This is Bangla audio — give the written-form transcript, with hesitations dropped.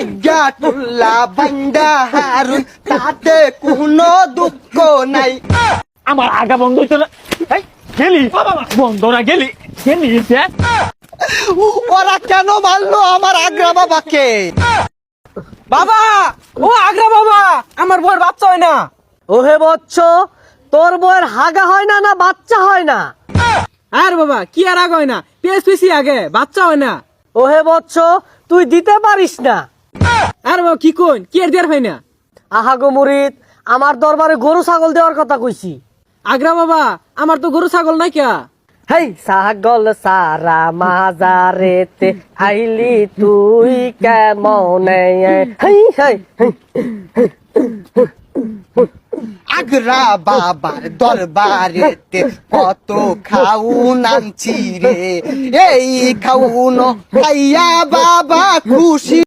আজ্ঞা তুল্লা বান্দা হারুন তাতে কোনো দুঃখ নাই। আমার আগা বন্ধ হইতো না। এই, গেলি বন্ধ না গেলি ওরা কেন মারলো আমার আগ্রা বাবাকে? বাবা, ও আগ্রা বাবা, আমার বউয়ের বাচ্চা হয় না। ওহে বচ্চ, তোর বউয়ের হাগা হয় না না বাচ্চা হয় না? আর বাবা কি আর আগে হয় না, পিএসপিসি আগে বাচ্চা হয় না। ওহে বচ্চ, তুই দিতে পারিস না। আর বাবা কি কোন, কি আর দেয়ার হয় না? আহাগো মুরিদ, আমার দরবারে গরু ছাগল দেওয়ার কথা কইছি। আগ্রা বাবা, আমার তো গরু ছাগল নাই কে। হেই ছাগল সারা মাজারেতে আইলি তুই কেমনে? হেই হেই আগ্রা বাবার দরবারেতে কত খাউন আনছি রে, এই খাউন খাইয়া বাবা খুশি।